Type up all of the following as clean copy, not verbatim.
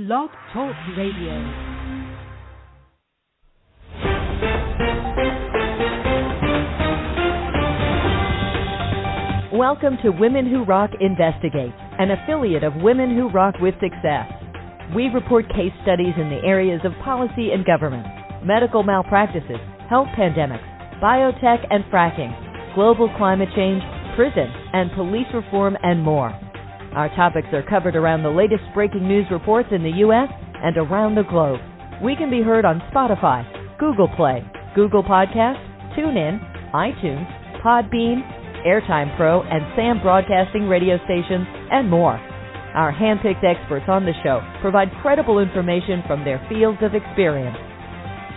Blog Talk Radio. Welcome to Women Who Rock Investigate, an affiliate of Women Who Rock with Success. We report case studies in the areas of policy and government, medical malpractices, health pandemics, biotech and fracking, global climate change, prison, and police reform, and more. Our topics are covered around the latest breaking news reports in the U.S. and around the globe. We can be heard on Spotify, Google Play, Google Podcasts, TuneIn, iTunes, Podbean, Airtime Pro, and SAM Broadcasting radio stations, and more. Our hand-picked experts on the show provide credible information from their fields of experience.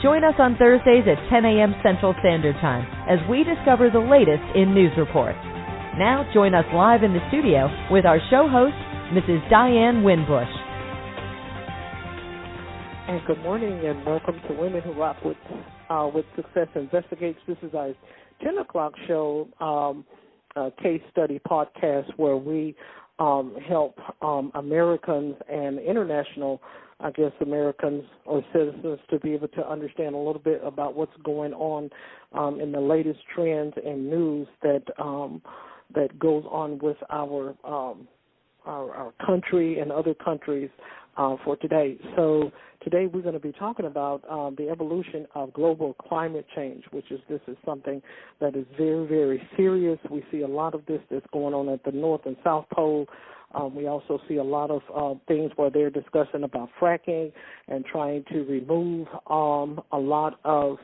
Join us on Thursdays at 10 a.m. Central Standard Time as we discover the latest in news reports. Now join us live in the studio with our show host, Mrs. Diane Winbush. And good morning and welcome to Women Who Rock with Success Investigates. This is our 10 o'clock show, case study podcast where we help Americans and international, Americans or citizens to be able to understand a little bit about what's going on in the latest trends and news that goes on with our country and other countries for today. So today we're going to be talking about the evolution of global climate change, this is something that is very, very serious. We see a lot of this that's going on at the North and South Pole. We also see a lot of things where they're discussing about fracking and trying to remove a lot of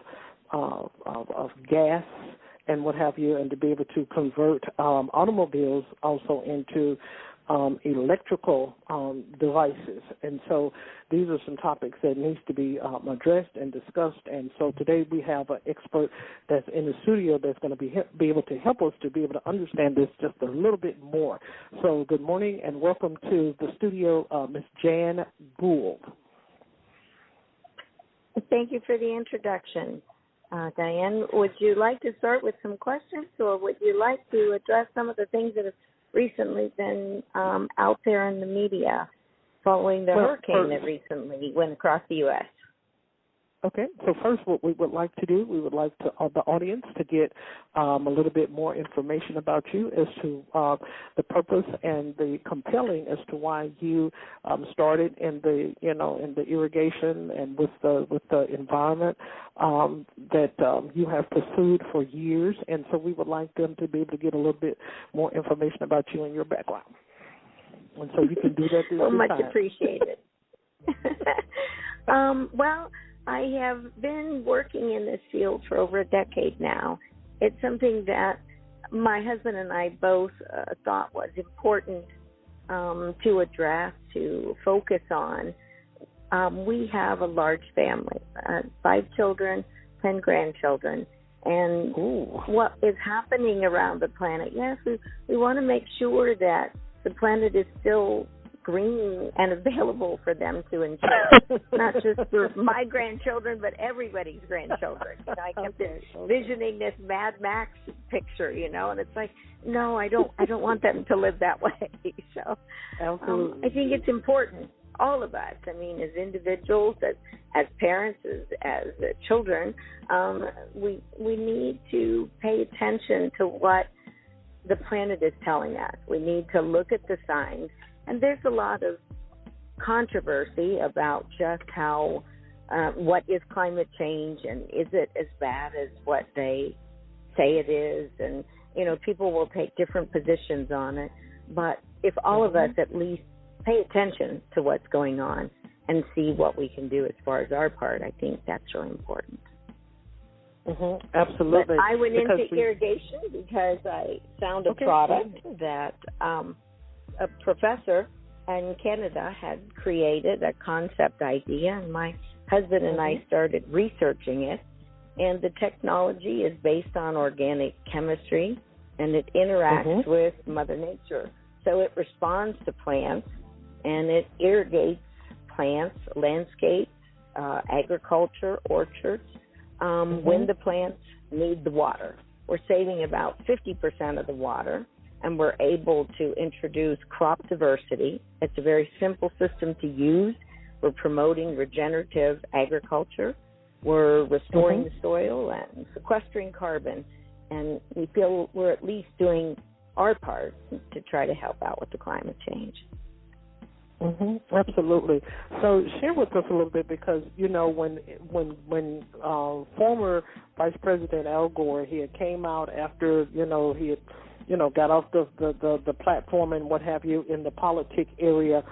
gas and what have you, and to be able to convert automobiles also into electrical devices. And so these are some topics that needs to be addressed and discussed. And so today we have an expert that's in the studio that's going to be able to help us to be able to understand this just a little bit more. So good morning and welcome to the studio, Ms. Jan Gould. Thank you for the introduction. Diane, would you like to start with some questions, or would you like to address some of the things that have recently been out there in the media following the hurricane that recently went across the U.S.? Okay, so first what we would like to do, we would like to the audience to get a little bit more information about you as to the purpose and the compelling as to why you started in the in the irrigation and with the environment that you have pursued for years, and so we would like them to be able to get a little bit more information about you and your background. And so you can do that this so much time. Appreciated. Well, I have been working in this field for over a decade now. It's something that my husband and I both thought was important to address, to focus on. We have a large family, 5 children, 10 grandchildren. And what is happening around the planet, yes, we want to make sure that the planet is still green and available for them to enjoy, not just for my grandchildren, but everybody's grandchildren. I kept envisioning this Mad Max picture, and it's like, no, I don't want them to live that way. So I think it's important, all of us. I mean, as individuals, as parents, as children, we need to pay attention to what the planet is telling us. We need to look at the signs. And there's a lot of controversy about just how, what is climate change and is it as bad as what they say it is? And, people will take different positions on it. But if all of us at least pay attention to what's going on and see what we can do as far as our part, I think that's really important. Absolutely. But I went into irrigation because I found a product that a professor in Canada had created, a concept idea, and my husband and I started researching it. And the technology is based on organic chemistry, and it interacts with Mother Nature. So it responds to plants, and it irrigates plants, landscapes, agriculture, orchards, when the plants need the water. We're saving about 50% of the water, and we're able to introduce crop diversity. It's a very simple system to use. We're promoting regenerative agriculture. We're restoring the soil and sequestering carbon. And we feel we're at least doing our part to try to help out with the climate change. Absolutely. So share with us a little bit, because when former Vice President Al Gore, he had came out after he had got off the platform and what have you in the politic area.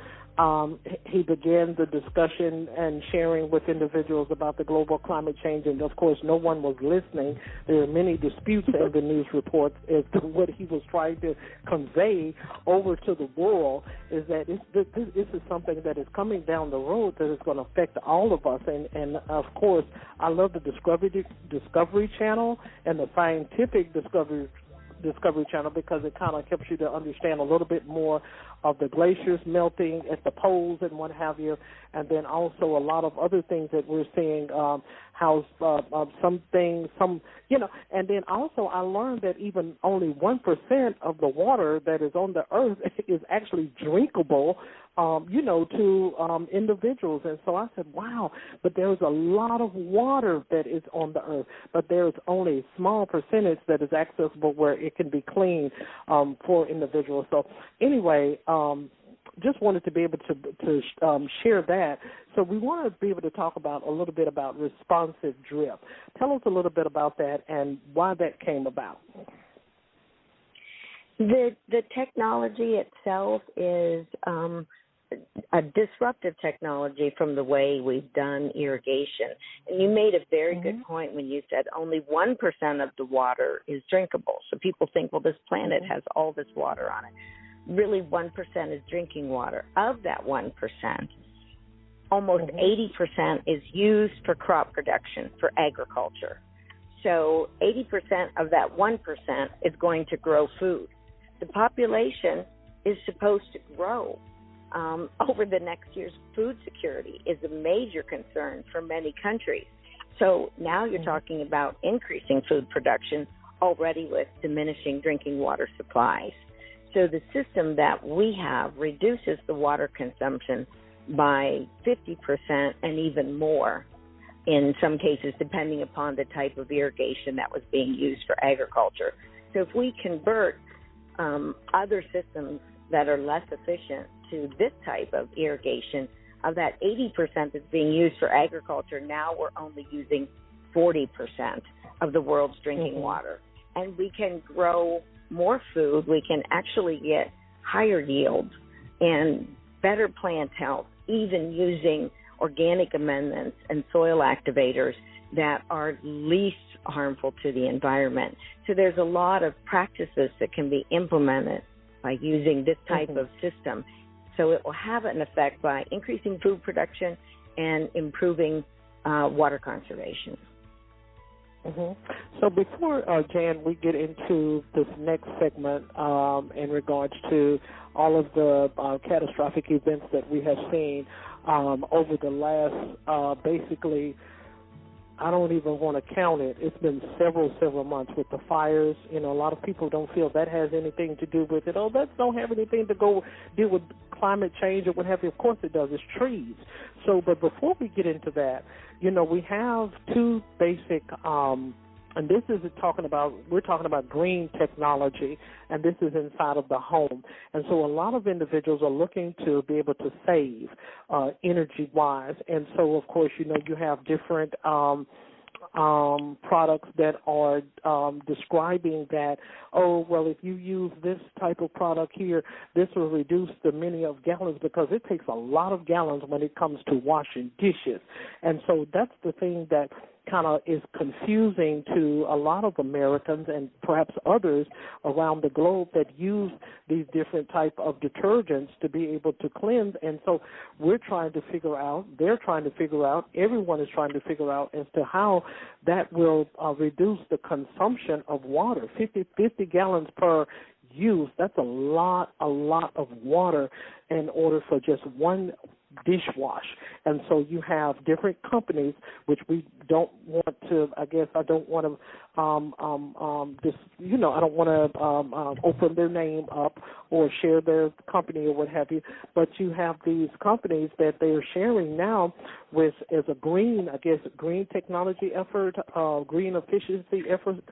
He began the discussion and sharing with individuals about the global climate change, and of course no one was listening. There are many disputes in the news reports as to what he was trying to convey over to the world, is that this is something that is coming down the road that is going to affect all of us. And of course, I love the Discovery Channel and the Scientific Discovery Channel, because it kind of helps you to understand a little bit more of the glaciers melting at the poles and what have you, and then also a lot of other things that we're seeing, how some things, and then also I learned that even only 1% of the water that is on the earth is actually drinkable, to individuals. And so I said, wow, but there's a lot of water that is on the earth, but there's only a small percentage that is accessible where it can be clean for individuals. So anyway, just wanted to be able to share that. So we want to be able to talk a little bit about responsive drip. Tell us a little bit about that and why that came about. The technology itself is a disruptive technology from the way we've done irrigation. And you made a very good point when you said only 1% of the water is drinkable. So people think, well, this planet has all this water on it. Really, 1% is drinking water. Of that 1%, almost 80% is used for crop production, for agriculture. So 80% of that 1% is going to grow food. The population is supposed to grow. Over the next year's food security is a major concern for many countries. So now you're talking about increasing food production already with diminishing drinking water supplies. So the system that we have reduces the water consumption by 50% and even more in some cases, depending upon the type of irrigation that was being used for agriculture. So if we convert other systems that are less efficient to this type of irrigation, of that 80% that's being used for agriculture, now we're only using 40% of the world's drinking water. And we can grow more food. We can actually get higher yields and better plant health, even using organic amendments and soil activators that are least harmful to the environment. So there's a lot of practices that can be implemented by using this type of system. So it will have an effect by increasing food production and improving water conservation. So before, Jan, we get into this next segment in regards to all of the catastrophic events that we have seen over the last, basically, I don't even want to count it. It's been several months with the fires. A lot of people don't feel that has anything to do with it. Oh, that don't have anything to go deal with climate change or what have you. Of course it does. It's trees. So, but before we get into that, we have two basic, and this is we're talking about green technology, and this is inside of the home. And so a lot of individuals are looking to be able to save energy-wise. And so, of course, you have different products that are describing that, oh, well, if you use this type of product here, this will reduce the many of gallons, because it takes a lot of gallons when it comes to washing dishes. And so that's the thing that kind of is confusing to a lot of Americans and perhaps others around the globe that use these different type of detergents to be able to cleanse. And so we're trying to figure out, they're trying to figure out, everyone is trying to figure out as to how that will reduce the consumption of water. 50 gallons per use, that's a lot of water in order for just one dishwash. And so you have different companies, which we don't want to, I guess I don't want to, I don't want to open their name up or share their company or what have you, but you have these companies that they are sharing now with as a green technology effort, green efficiency effort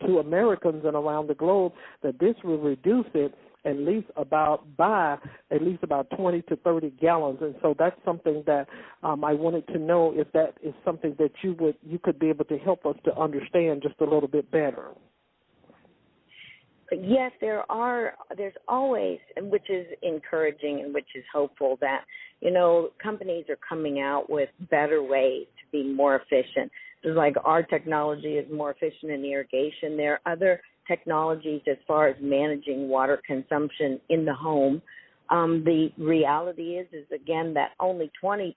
to Americans and around the globe, that this will reduce it at least about 20 to 30 gallons. And so that's something that I wanted to know if that is something that you could be able to help us to understand just a little bit better. Yes, there's always, and which is encouraging and which is hopeful, that, companies are coming out with better ways to be more efficient. Just like our technology is more efficient in irrigation, there are other technologies as far as managing water consumption in the home. The reality is again, that only 20%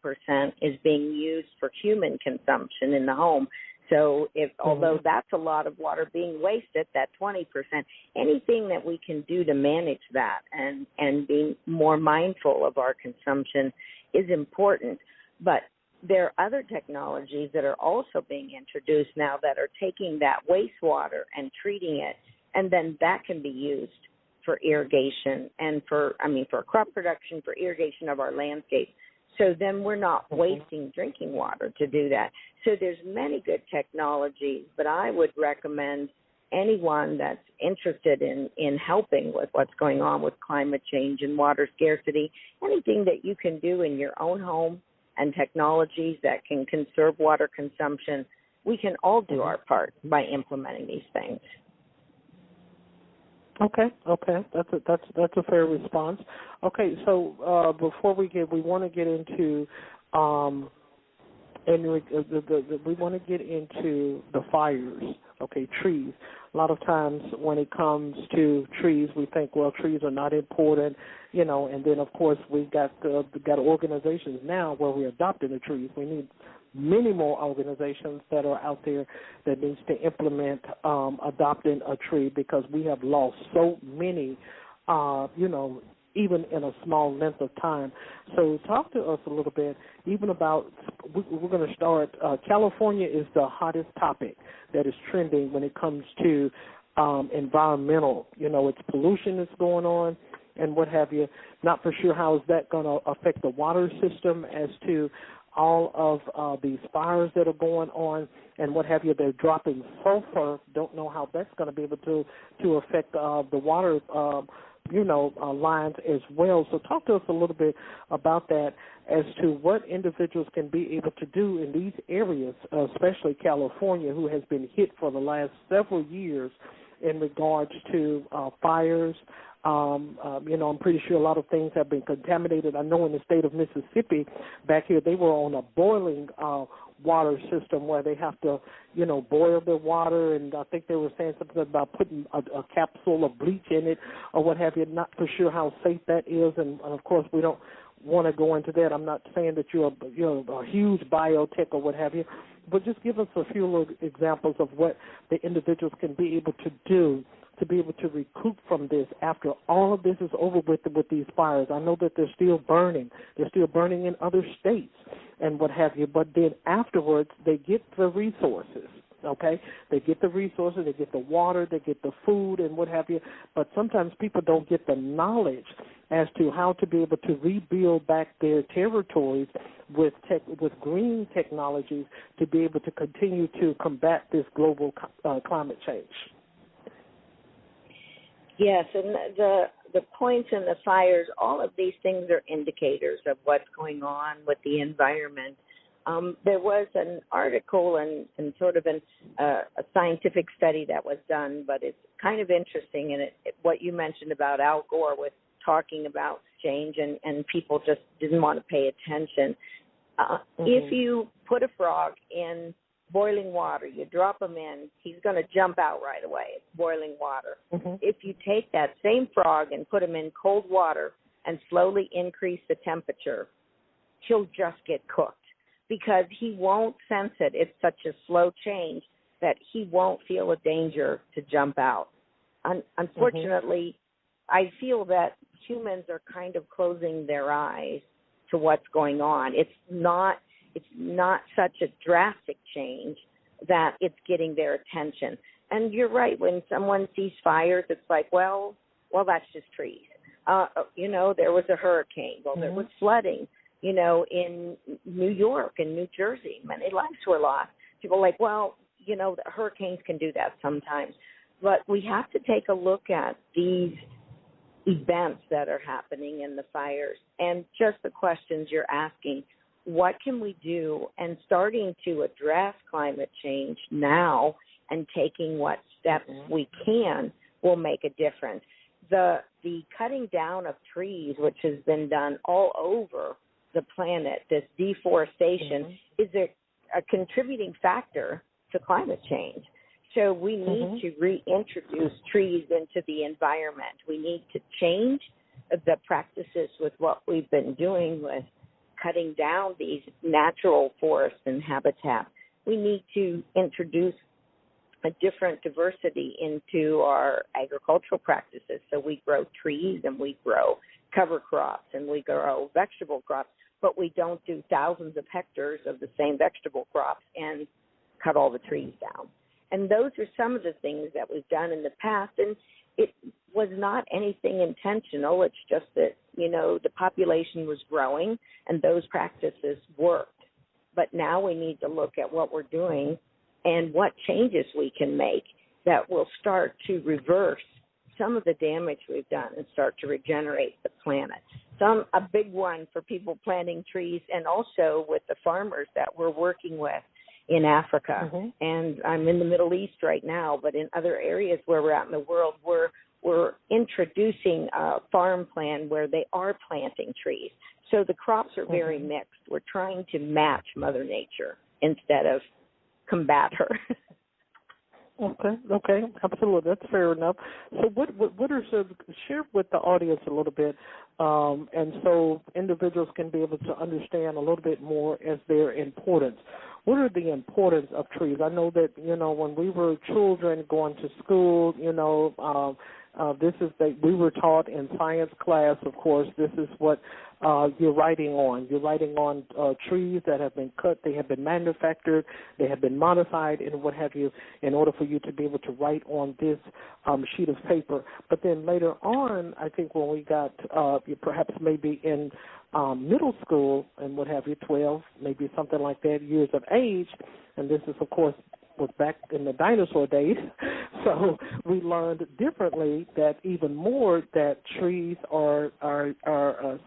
is being used for human consumption in the home. So although that's a lot of water being wasted, that 20%, anything that we can do to manage that and be more mindful of our consumption is important. But there are other technologies that are also being introduced now that are taking that wastewater and treating it, and then that can be used for irrigation and for crop production, for irrigation of our landscape. So then we're not wasting drinking water to do that. So there's many good technologies, but I would recommend anyone that's interested in helping with what's going on with climate change and water scarcity, anything that you can do in your own home and technologies that can conserve water consumption, we can all do our part by implementing these things. Okay, that's a fair response. Okay, so before we want to get into we want to get into the fires. Okay, trees. A lot of times when it comes to trees, we think, well, trees are not important, and then of course we've got organizations now where we're adopting the trees. We need many more organizations that are out there that needs to implement adopting a tree, because we have lost so many, even in a small length of time. So talk to us a little bit, even about, we're going to start, California is the hottest topic that is trending when it comes to environmental. It's pollution that's going on and what have you. Not for sure how is that going to affect the water system as to all of these fires that are going on and what have you. They're dropping sulfur. Don't know how that's going to be able to affect the water lines as well. So talk to us a little bit about that as to what individuals can be able to do in these areas, especially California, who has been hit for the last several years in regards to fires. I'm pretty sure a lot of things have been contaminated. I know in the state of Mississippi, back here, they were on a boiling water system where they have to, boil their water, and I think they were saying something about putting a capsule of bleach in it or what have you. Not for sure how safe that is, and of course we don't want to go into that. I'm not saying that you're a huge biotech or what have you, but just give us a few little examples of what the individuals can be able to do to be able to recoup from this after all of this is over with these fires. I know that they're still burning. They're still burning in other states and what have you, but then afterwards they get the resources, okay? They get the resources, they get the water, they get the food and what have you, but sometimes people don't get the knowledge as to how to be able to rebuild back their territories with green technologies to be able to continue to combat this global climate change. Yes, and the points and the fires, all of these things are indicators of what's going on with the environment. There was an article and sort of a scientific study that was done, but it's kind of interesting, and what you mentioned about Al Gore with talking about change and people just didn't want to pay attention. If you put a frog in boiling water, you drop him in, he's going to jump out right away. It's boiling water. If you take that same frog and put him in cold water and slowly increase the temperature, he'll just get cooked because he won't sense it. It's such a slow change that he won't feel a danger to jump out. Unfortunately, I feel that humans are kind of closing their eyes to what's going on. It's not such a drastic change that it's getting their attention. And you're right, when someone sees fires, it's like, well, that's just trees. There was a hurricane. Well, there was flooding, in New York and New Jersey. Many lives were lost. People are like, well, the hurricanes can do that sometimes. But we have to take a look at these events that are happening in the fires and just the questions you're asking. What can we do? And starting to address climate change now and taking what steps we can will make a difference. The cutting down of trees, which has been done all over the planet, this deforestation, is a contributing factor to climate change. So we need to reintroduce trees into the environment. We need to change the practices with what we've been doing with cutting down these natural forests and habitats. We need to introduce a different diversity into our agricultural practices. So we grow trees and we grow cover crops and we grow vegetable crops, but we don't do thousands of hectares of the same vegetable crops and cut all the trees down. And those are some of the things that we've done in the past, and it was not anything intentional. It's just that, the population was growing and those practices worked. But now we need to look at what we're doing and what changes we can make that will start to reverse some of the damage we've done and start to regenerate the planet. A big one for people planting trees, and also with the farmers that we're working with in Africa. And I'm in the Middle East right now, but in other areas where we're out in the world, we're introducing a farm plan where they are planting trees. So the crops are very mixed. We're trying to match Mother Nature instead of combat her. Okay, absolutely, that's fair enough. So, what are share with the audience a little bit, and so individuals can be able to understand a little bit more as their importance. What are the importance of trees? I know that when we were children going to school, we were taught in science class. Of course, this is what you're writing on. You're writing on trees that have been cut, they have been manufactured, they have been modified, and what have you, in order for you to be able to write on this sheet of paper. But then later on, I think when we got perhaps maybe in middle school and what have you, 12, maybe something like that, years of age, and this is, of course, was back in the dinosaur days, so we learned differently that even more that trees are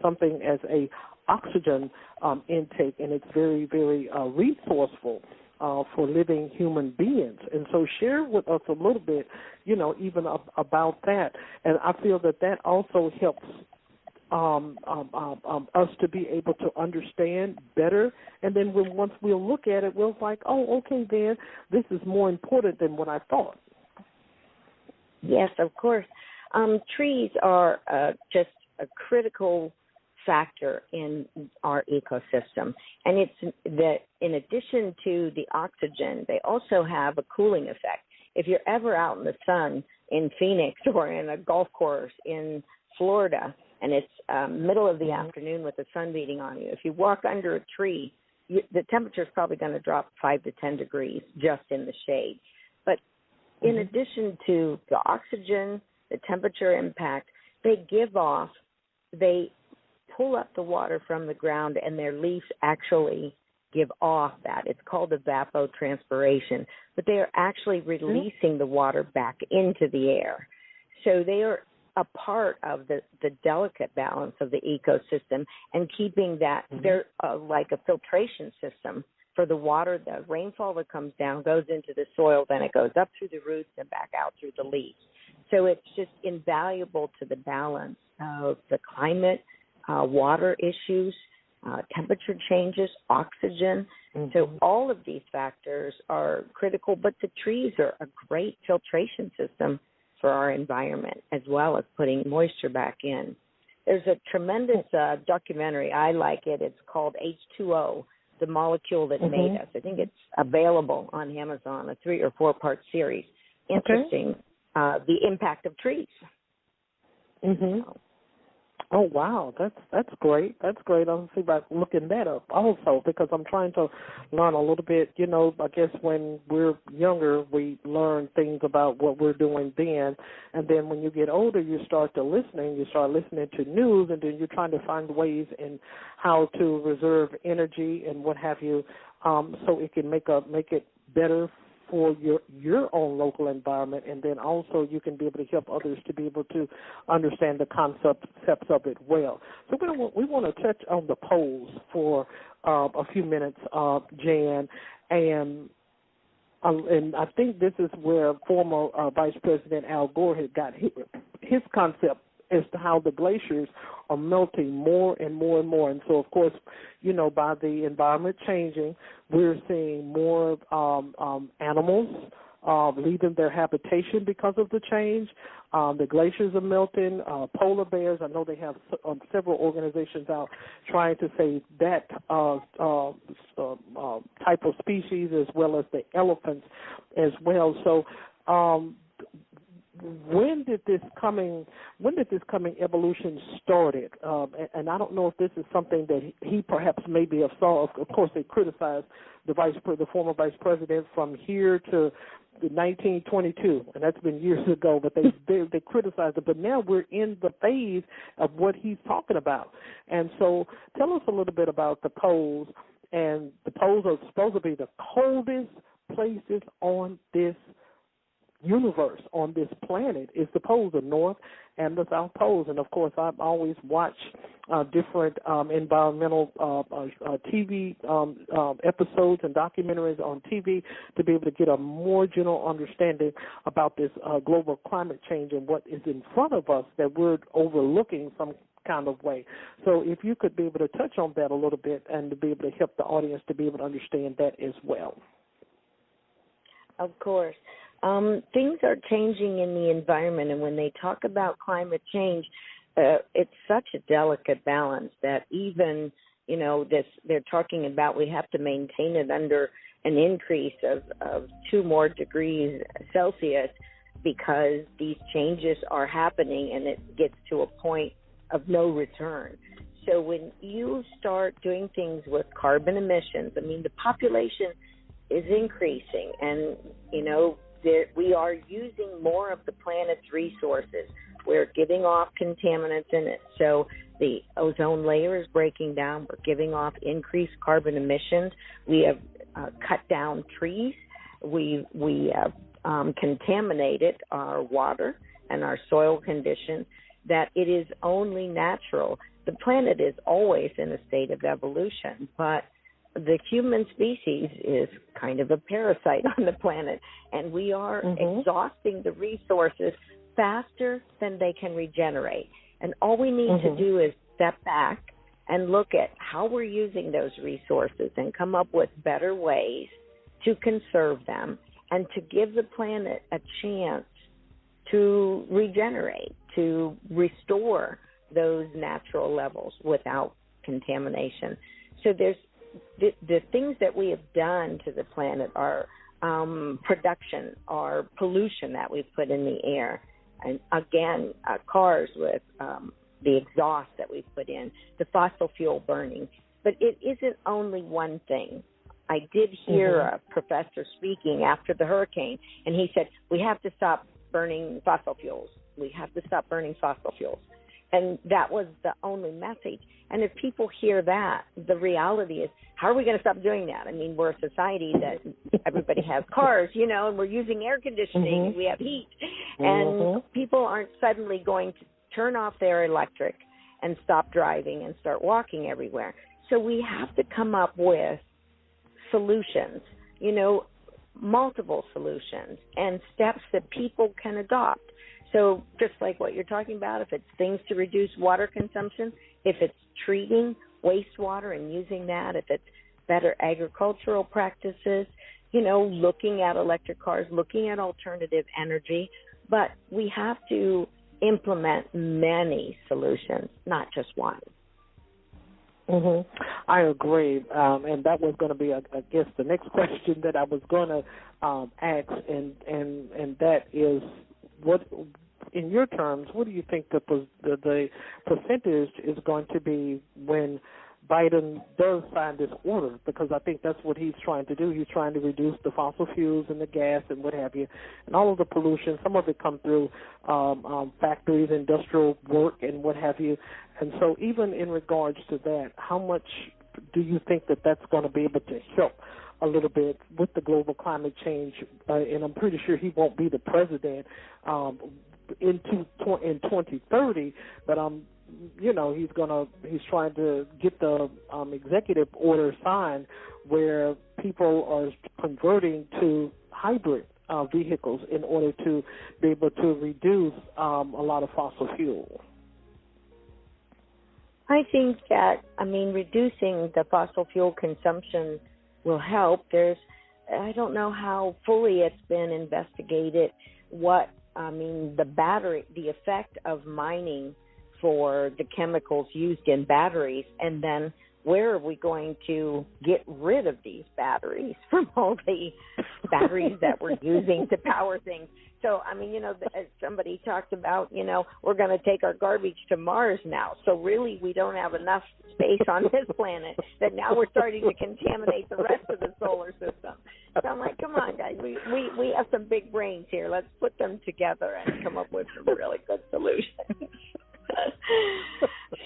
something as a oxygen intake, and it's very, very resourceful for living human beings. And so share with us a little bit, even about that. And I feel that also helps us to be able to understand better, and then once we'll look at it, we'll like, oh, okay, then this is more important than what I thought. Yes, of course. Trees are just a critical factor in our ecosystem, and it's that in addition to the oxygen, they also have a cooling effect. If you're ever out in the sun in Phoenix or in a golf course in Florida, and it's middle of the afternoon with the sun beating on you, if you walk under a tree, the temperature is probably going to drop 5 to 10 degrees just in the shade. But in addition to the oxygen, the temperature impact, they pull up the water from the ground, and their leaves actually give off that. It's called evapotranspiration, but they are actually releasing the water back into the air. So they are a part of the delicate balance of the ecosystem and keeping that, they're like a filtration system for the water. The rainfall that comes down goes into the soil, then it goes up through the roots and back out through the leaves. So it's just invaluable to the balance of the climate, water issues, temperature changes, oxygen. So all of these factors are critical, but the trees are a great filtration system for our environment, as well as putting moisture back in. There's a tremendous documentary. I like it. It's called H2O, The Molecule That Made Us. I think it's available on Amazon, a 3 or 4 part series. Interesting, the impact of trees. Oh, wow, that's great. That's great. I'll see about looking that up also, because I'm trying to learn a little bit. You know, I guess when we're younger, we learn things about what we're doing then, and then when you get older, you start listening to news, and then you're trying to find ways in how to reserve energy and what have you, so it can make it better for your own local environment, and then also you can be able to help others to be able to understand the concepts of it well. So we want to touch on the polls for a few minutes, Jan, and I think this is where former Vice President Al Gore had got his concept as to how the glaciers are melting more and more and more. And so, of course, you know, by the environment changing, we're seeing more animals leaving their habitation because of the change. The glaciers are melting. Polar bears, I know they have several organizations out trying to save that type of species, as well as the elephants as well. So when did this coming evolution started? And I don't know if this is something that he perhaps maybe have saw. Of course, they criticized the former vice president from here to 1922, and that's been years ago. But they criticized it. But now we're in the phase of what he's talking about. And so, tell us a little bit about the poles. And the poles are supposed to be the coldest places on this universe, on this planet, is the poles, the North and the South Poles. And, of course, I've always watched different environmental TV episodes and documentaries on TV to be able to get a more general understanding about this global climate change and what is in front of us that we're overlooking some kind of way. So if you could be able to touch on that a little bit and to be able to help the audience to be able to understand that as well. Of course. Things are changing in the environment, and when they talk about climate change, it's such a delicate balance that even, you know, they're talking about we have to maintain it under an increase of 2 more degrees Celsius because these changes are happening and it gets to a point of no return. So when you start doing things with carbon emissions, I mean, the population is increasing, and, you know, we are using more of the planet's resources. We're giving off contaminants in it. So the ozone layer is breaking down. We're giving off increased carbon emissions. We have cut down trees. We have contaminated our water and our soil conditions, that it is only natural. The planet is always in a state of evolution, but the human species is kind of a parasite on the planet, and we are exhausting the resources faster than they can regenerate. And all we need to do is step back and look at how we're using those resources and come up with better ways to conserve them and to give the planet a chance to regenerate, to restore those natural levels without contamination. So there's the things that we have done to the planet are production or pollution that we've put in the air. And again, cars with the exhaust that we've put in, the fossil fuel burning. But it isn't only one thing. I did hear a professor speaking after the hurricane, and he said, we have to stop burning fossil fuels. We have to stop burning fossil fuels. And that was the only message. And if people hear that, the reality is, how are we going to stop doing that? I mean, we're a society that everybody has cars, you know, and we're using air conditioning and we have heat. And people aren't suddenly going to turn off their electric and stop driving and start walking everywhere. So we have to come up with solutions, you know, multiple solutions and steps that people can adopt. So just like what you're talking about, if it's things to reduce water consumption, if it's treating wastewater and using that, if it's better agricultural practices, you know, looking at electric cars, looking at alternative energy. But we have to implement many solutions, not just one. I agree, and that was going to be, I guess, the next question that I was going to ask, and that is, what in your terms, what do you think the percentage is going to be when Biden does sign this order? Because I think that's what he's trying to do. He's trying to reduce the fossil fuels and the gas and what have you, and all of the pollution. Some of it comes through factories, industrial work, and what have you. And so even in regards to that, how much do you think that that's going to be able to help a little bit with the global climate change? And I'm pretty sure he won't be the president in 2030, but he's trying to get the executive order signed where people are converting to hybrid vehicles in order to be able to reduce a lot of fossil fuel. I think that, reducing the fossil fuel consumption will help. I don't know how fully it's been investigated the effect of mining for the chemicals used in batteries, and then where are we going to get rid of these batteries from all the batteries that we're using to power things? So, somebody talked about, we're going to take our garbage to Mars now. So really we don't have enough space on this planet that now we're starting to contaminate the rest of the solar system. So I'm like, come on, guys, we have some big brains here. Let's put them together and come up with some really good solutions.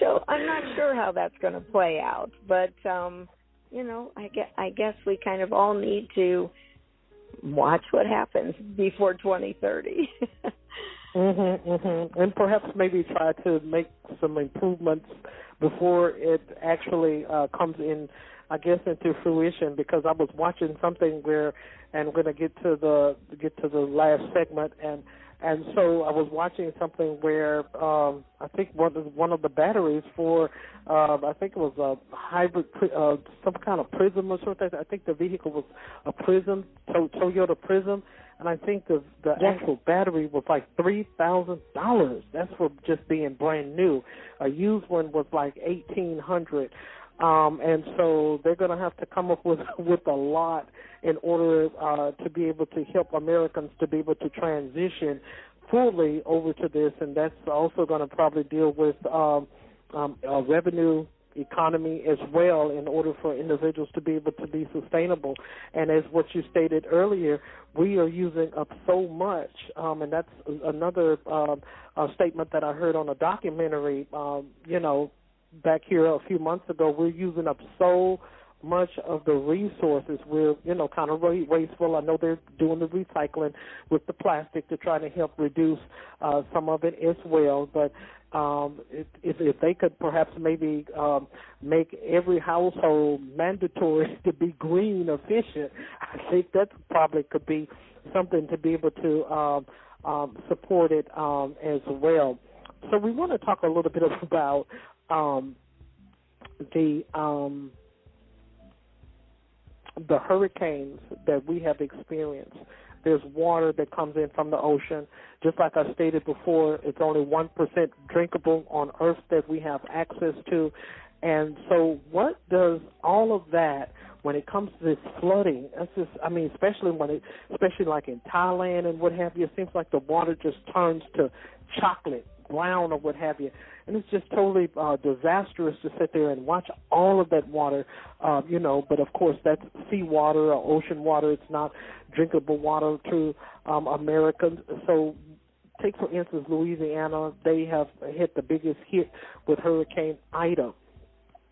So I'm not sure how that's going to play out, but I guess we kind of all need to watch what happens before 2030. And perhaps maybe try to make some improvements before it actually comes in, I guess, into fruition. Because I was watching something where, and we're going to get to the last segment, and so I was watching something where I think one of the batteries for I think it was a hybrid, some kind of Prism or something. I think the vehicle was a Prism, Toyota Prism, and I think the actual battery was like $3,000. That's for just being brand new. A used one was like $1,800. And so they're going to have to come up with a lot in order to be able to help Americans to be able to transition fully over to this, and that's also going to probably deal with a revenue economy as well in order for individuals to be able to be sustainable. And as what you stated earlier, we are using up so much, and that's another statement that I heard on a documentary, back here a few months ago. We're using up so much of the resources. We're, kind of wasteful. I know they're doing the recycling with the plastic to try to help reduce some of it as well. But if they could perhaps maybe make every household mandatory to be green efficient, I think that probably could be something to be able to support it as well. So we want to talk a little bit about the hurricanes that we have experienced. There's water that comes in from the ocean. Just like I stated before, it's only 1% drinkable on Earth that we have access to. And so what does all of that, when it comes to this flooding, that's just, especially like in Thailand and what have you, it seems like the water just turns to chocolate brown or what have you, and it's just totally disastrous to sit there and watch all of that water, but of course that's seawater or ocean water. It's not drinkable water to Americans. So take, for instance, Louisiana. They have hit the biggest hit with Hurricane Ida.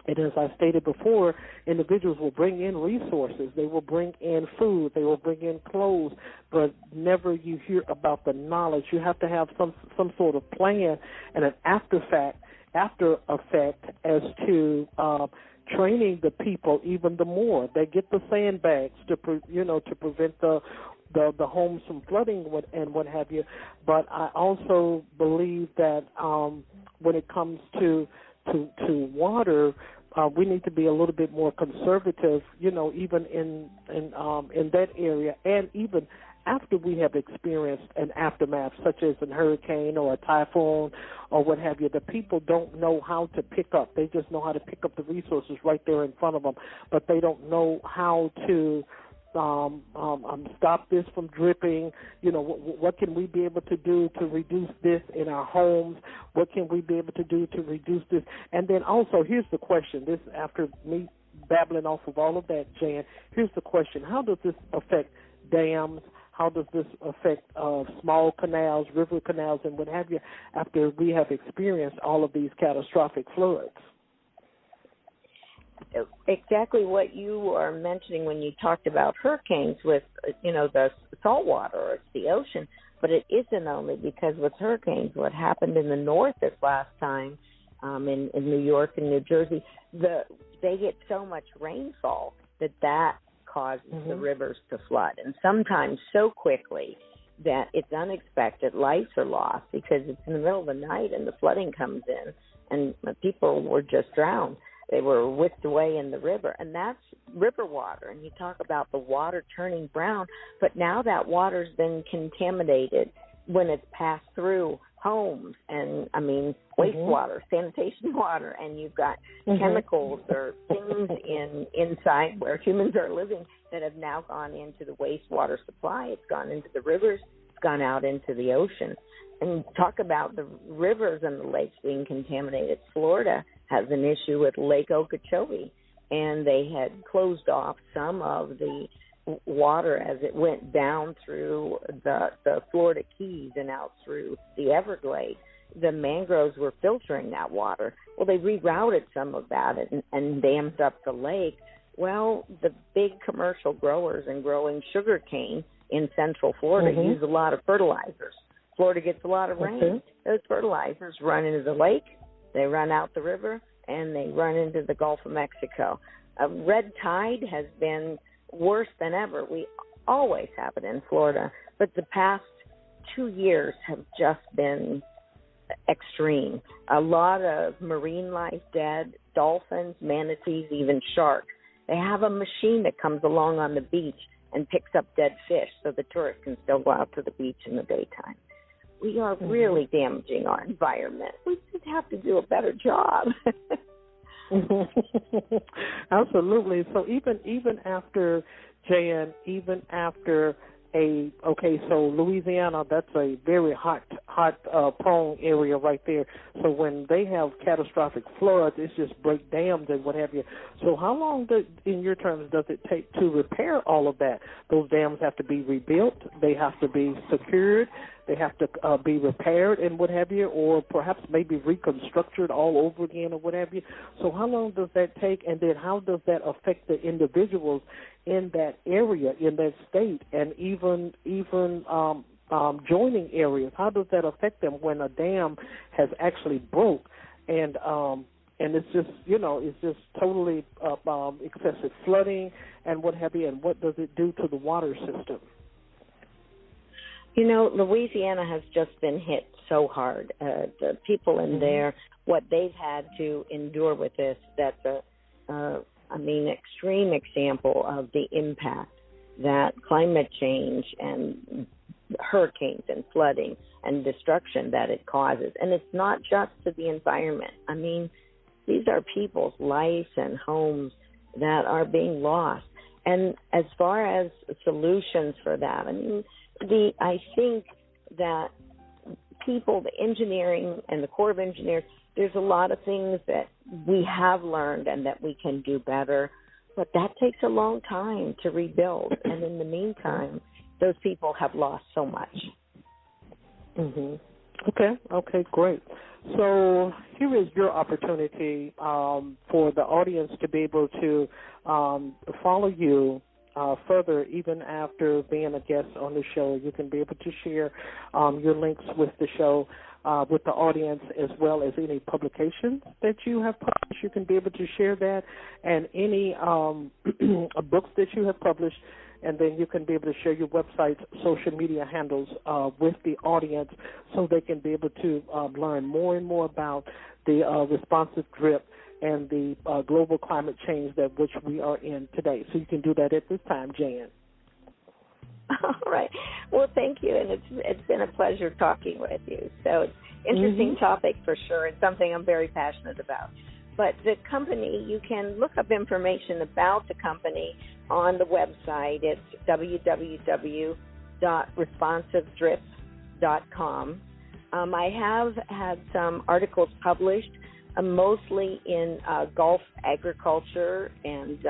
And as I stated before, individuals will bring in resources. They will bring in food. They will bring in clothes. But never you hear about the knowledge. You have to have some sort of plan and an after effect as to training the people even the more. They get the sandbags to prevent the homes from flooding and what have you. But I also believe that when it comes to water, we need to be a little bit more conservative, even in that area, and even after we have experienced an aftermath, such as a hurricane or a typhoon or what have you. The people don't know how to pick up. They just know how to pick up the resources right there in front of them, but they don't know how to stop this from dripping? You know, what can we be able to do to reduce this in our homes? What can we be able to do to reduce this? And then also, here's the question. This, after me babbling off of all of that, Jan, here's the question. How does this affect dams? How does this affect small canals, river canals, and what have you, after we have experienced all of these catastrophic floods? Exactly what you are mentioning when you talked about hurricanes with, the salt water, or it's the ocean, but it isn't only, because with hurricanes, what happened in the north this last time, in New York and New Jersey, they get so much rainfall that causes the rivers to flood, and sometimes so quickly that it's unexpected. Lives are lost because it's in the middle of the night and the flooding comes in, and people were just drowned. They were whisked away in the river, and that's river water. And you talk about the water turning brown, but now that water's been contaminated when it's passed through homes and, wastewater, sanitation water, and you've got chemicals or things inside where humans are living that have now gone into the wastewater supply. It's gone into the rivers. It's gone out into the ocean. And talk about the rivers and the lakes being contaminated. Florida has an issue with Lake Okeechobee, and they had closed off some of the water as it went down through the Florida Keys and out through the Everglades. The mangroves were filtering that water. Well, they rerouted some of that and dammed up the lake. Well, the big commercial growers and growing sugar cane in central Florida use a lot of fertilizers. Florida gets a lot of rain. Those fertilizers run into the lake, they run out the river, and they run into the Gulf of Mexico. Red tide has been worse than ever. We always have it in Florida, but the past 2 years have just been extreme. A lot of marine life dead, dolphins, manatees, even sharks. They have a machine that comes along on the beach and picks up dead fish so the tourists can still go out to the beach in the daytime. We are really damaging our environment. We just have to do a better job. Absolutely. So even after, Jan, so Louisiana, that's a very hot prone area right there. So when they have catastrophic floods, it's just break dams and what have you. So how long, in your terms, does it take to repair all of that? Those dams have to be rebuilt. They have to be secured. They have to be repaired and what have you, or perhaps maybe reconstructed all over again or what have you. So how long does that take, and then how does that affect the individuals in that area, in that state, and even joining areas? How does that affect them when a dam has actually broke and it's just, it's just totally excessive flooding and what have you, and what does it do to the water system? Louisiana has just been hit so hard. The people in there, what they've had to endure with this, that's extreme example of the impact that climate change and hurricanes and flooding and destruction that it causes. And it's not just to the environment. These are people's lives and homes that are being lost. And as far as solutions for that, I think that people, the engineering and the Corps of Engineers, there's a lot of things that we have learned and that we can do better, but that takes a long time to rebuild. And in the meantime, those people have lost so much. Okay, great. So here is your opportunity for the audience to be able to follow you further, even after being a guest on the show. You can be able to share your links with the show, with the audience, as well as any publications that you have published. You can be able to share that, and any books that you have published, and then you can be able to share your website's social media handles with the audience so they can be able to learn more and more about the responsive drip and the global climate change that which we are in today. So you can do that at this time, Jan. All right. Well, thank you, and it's been a pleasure talking with you. So it's an interesting topic for sure. It's something I'm very passionate about. But the company, you can look up information about the company on the website. It's www.responsivedrip.com. I have had some articles published, mostly in Gulf agriculture, and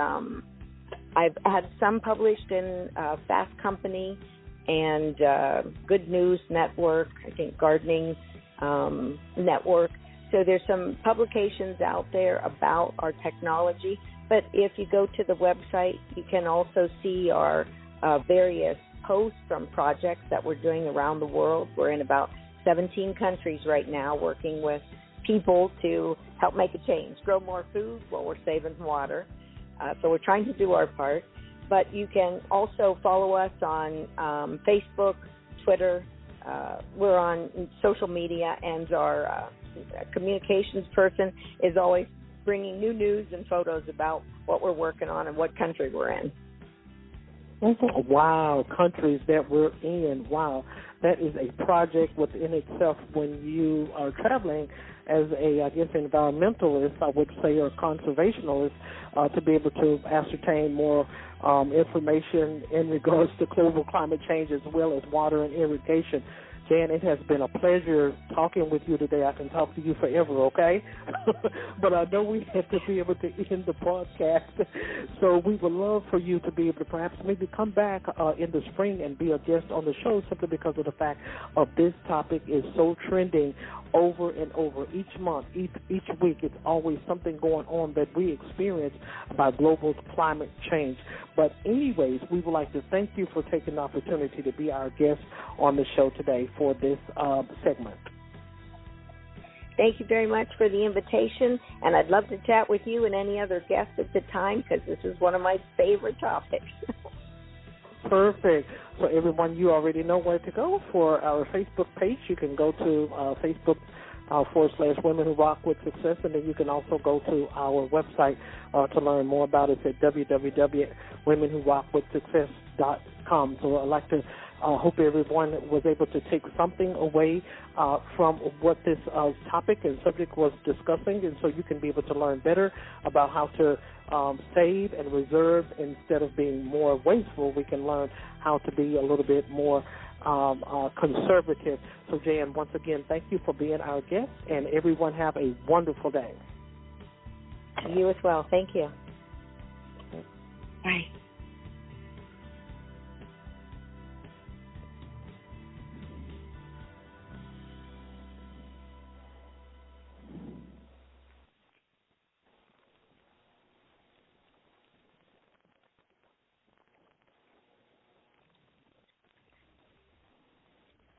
I've had some published in Fast Company and Good News Network, I think Gardening Network. So there's some publications out there about our technology. But if you go to the website, you can also see our various posts from projects that we're doing around the world. We're in about 17 countries right now, working with people to help make a change, grow more food while we're saving water. So we're trying to do our part. But you can also follow us on Facebook, Twitter. We're on social media, and our communications person is always bringing new news and photos about what we're working on and what country we're in. Wow, countries that we're in. Wow, that is a project within itself when you are traveling as a, I guess, environmentalist, I would say, or conservationalist, to be able to ascertain more information in regards to global climate change as well as water and irrigation. Jan, it has been a pleasure talking with you today. I can talk to you forever, okay? But I know we have to be able to end the broadcast. So we would love for you to be able to perhaps maybe come back in the spring and be a guest on the show, simply because of the fact of this topic is so trending over and over. Each month, each week, it's always something going on that we experience about global climate change. But anyways, we would like to thank you for taking the opportunity to be our guest on the show today for this segment. Thank you very much for the invitation, and I'd love to chat with you and any other guests at the time, because this is one of my favorite topics. Perfect. So everyone, you already know where to go for our Facebook page. You can go to Facebook /Women Who Rock with Success, and then you can also go to our website to learn more about it at www.womenwhorockwithsuccess.com. So I'd like to hope everyone was able to take something away from what this topic and subject was discussing, and so you can be able to learn better about how to save and reserve instead of being more wasteful. We can learn how to be a little bit more conservative. So, Jan, once again, thank you for being our guest, and everyone have a wonderful day. You as well. Thank you. Bye.